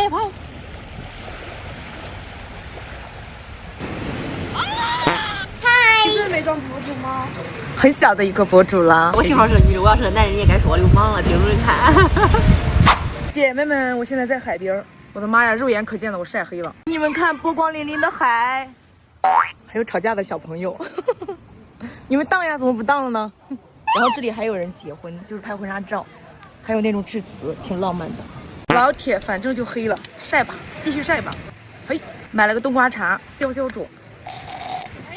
哎，跑！嗨，你是美妆博主吗？很小的一个博主了。我信号是个女的，我要是个男人，你也该说我流氓了，盯着看。姐妹们，我现在在海边，我的妈呀，肉眼可见的我晒黑了。你们看波光粼粼的海，还有吵架的小朋友。你们荡呀，怎么不荡了呢？然后这里还有人结婚，就是拍婚纱照，还有那种致辞，挺浪漫的。老铁，反正就黑了，晒吧，继续晒吧。嘿，买了个冬瓜茶，消消肿。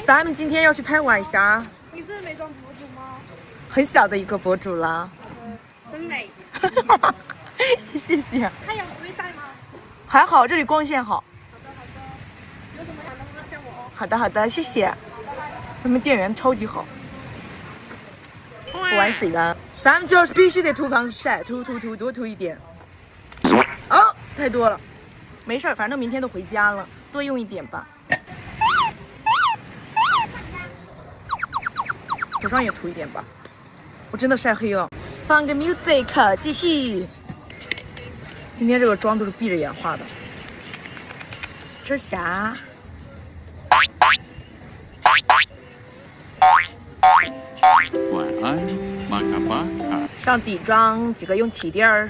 咱们今天要去拍晚霞。你是美妆博主吗？很小的一个博主了。真美。谢谢。太阳不会晒吗？还好，这里光线好。好的。有什么想的话叫我哦。好的，谢谢。他们店员超级好。不玩水了，咱们就是必须得涂防晒，涂多涂一点。哦，太多了，没事儿，反正明天都回家了，多用一点吧。手上也涂一点吧，我真的晒黑了。放个 music， 继续。今天这个妆都是闭着眼画的。吃霞。晚安，玛卡巴卡。上底妆，几个用起垫儿。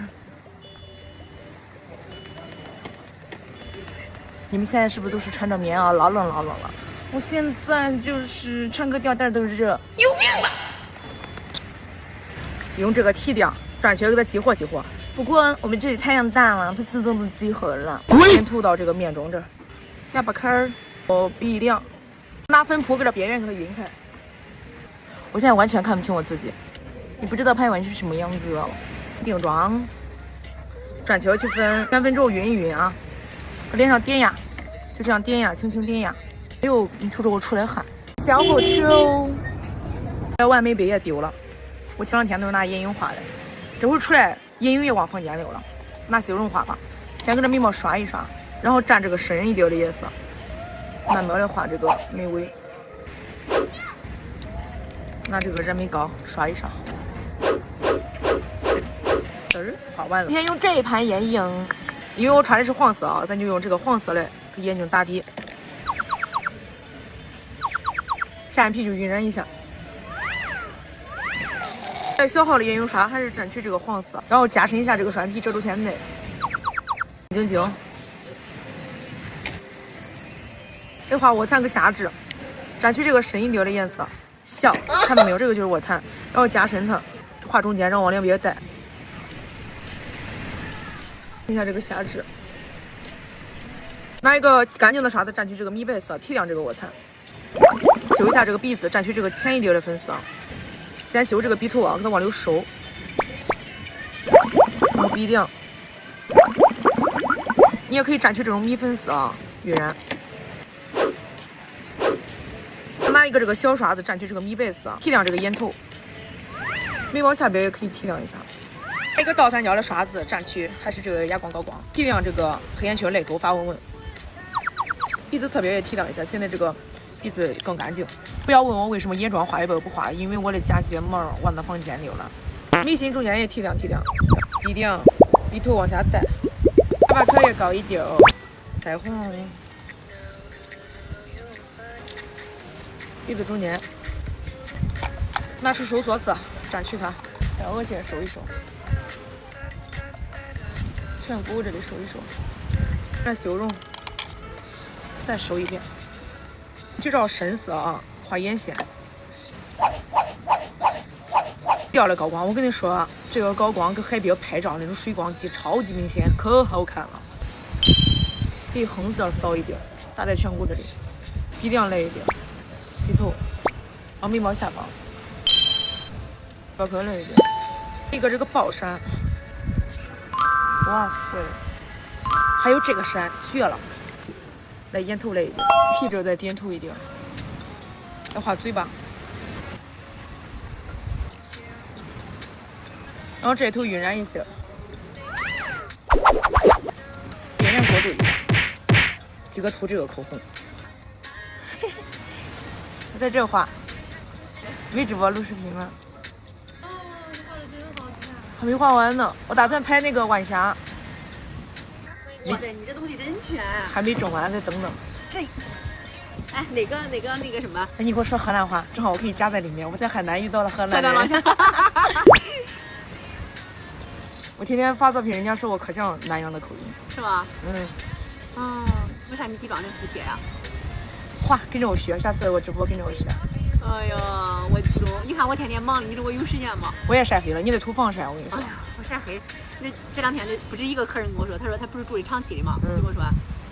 你们现在是不是都是穿着棉袄，老冷了？我现在就是穿个吊带都热。有病吧？用这个剃掉，转圈给它激活。不过我们这里太阳大了，它自动的激活了。先涂到这个面中这儿，下巴颏儿，鼻梁，拿粉扑给这边缘给它晕开。我现在完全看不清我自己，你不知道拍完是什么样子哦。定妆，转球去分，3分之后匀一匀啊，脸上点压，就这样点压，轻轻点压。哎呦，你瞅瞅我出来汗，小火车哦。这完美杯也丢了，我前2天都拿眼影画的，这会儿出来眼影也往房间留了，拿修容画吧，先给这眉毛刷一刷，然后蘸这个深一点的颜色，慢慢的画这个眉尾。拿这个热眉膏刷一刷，画完了。今天用这一盘眼影，因为我穿的是黄色啊，咱就用这个黄色的给眼睛打底。下眼皮就晕染一下。小号的眼影刷还是蘸取这个黄色，然后加深一下这个双眼皮遮住线内。晶晶，这画我3个下肢，蘸取这个深一点的颜色。小，看到没有？这个就是卧蚕，然后加深它，画中间，然后往两边带。看一下这个下肢，拿一个干净的刷子蘸取这个米白色，提亮这个卧蚕。修一下这个鼻子，蘸取这个浅一点的粉色。先修这个鼻头啊，给它往里收，然后鼻梁，你也可以蘸取这种米粉色啊，晕染。拿一个这个小刷子蘸取这个米白色，提亮这个眼头，眉毛下边也可以提亮一下。一个倒三角的刷子蘸取还是这个哑光高光，提亮这个黑眼圈泪沟发纹。鼻子侧边也提亮一下，现在这个鼻子更干净。不要问我为什么眼妆画一半不画，因为我的假睫毛往那房间留了。眉心中间也提亮，鼻梁、鼻头往下带，下巴颏也高一点哦，腮红。鼻子中间，拿出收缩丝蘸取它，在额前收一收，颧骨这里收一收，再修容，再收一遍。就照深色啊，画眼线。掉了高光，我跟你说啊，这个高光跟海边拍照那种水光肌超级明显，可好看了。可以横色扫一点，打在颧骨这里，鼻梁来一点。鼻头，眉毛下方，包可来一点，一个这个爆闪，哇塞，还有这个闪绝了，来眼头来一点，皮这再点头一点，要画嘴巴，然后这头晕染一些，边缘过渡一下，几个涂这个口红。在这画，没直播录视频了。哦，你画的真好看。还没画完呢，我打算拍那个晚霞。哇塞，你这东西真全。还没整完，再等等。这，哎，那个什么？哎，你给我说河南话，正好我可以加在里面。我在海南遇到了河南人。我天天发作品，人家说我可像南阳的口音。是吗？嗯。哦，为啥你地方那服帖呀？画，跟着我学，下次我直播跟着我学。哎呀，你看我天天忙，你说我有时间吗？我也晒黑了，你得涂防晒，我跟你说。哎呀，我晒黑，这2天不止一个客人跟我说，他说他不是住的长期的嘛，就跟我说，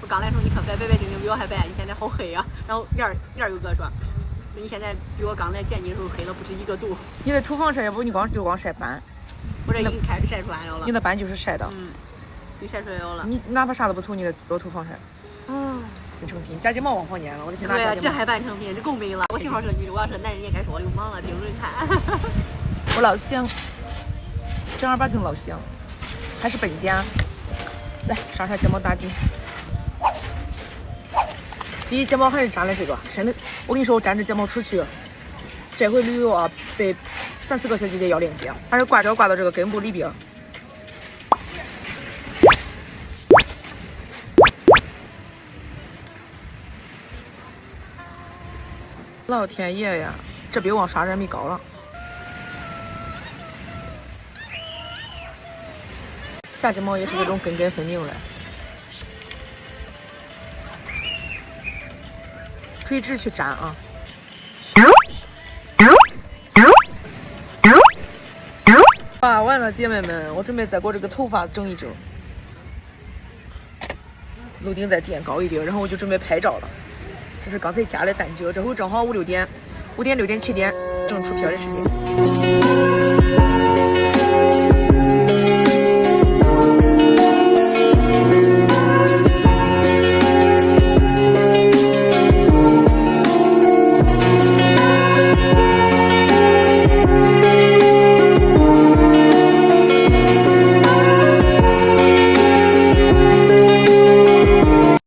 我刚来的时候你可白净净比我还白，你现在好黑呀。然后燕儿又跟我说，你现在比我刚来见你的时候黑了不止1个度。你得涂防晒，要不你光晒斑。我这已经开始晒出来了。你的斑就是晒的。就晒出来了。你哪怕啥都不涂，你得多涂防晒。半成品，假睫毛往后粘了，我的天哪！对呀，这还半成品，这够美了。我幸好是个女的，我要是男人也该说我流氓了，盯着你看。我老乡，正儿八经老乡，还是本家。来，上下睫毛打底。第一睫毛还是粘的这个，真的，我跟你说，我粘着睫毛出去，这回旅游啊，被3、4个小姐姐要链接，还是挂到这个根部里边。老天爷呀，这比我刷人民高了。下睫毛也是这种根分明的，垂直去粘啊。画完了，姐妹们，我准备再给我这个头发整一整，楼顶再垫高一点，然后我就准备拍照了。这是刚才加的蛋卷，这会正好5、6点，5点、6点、7点正出片的时间。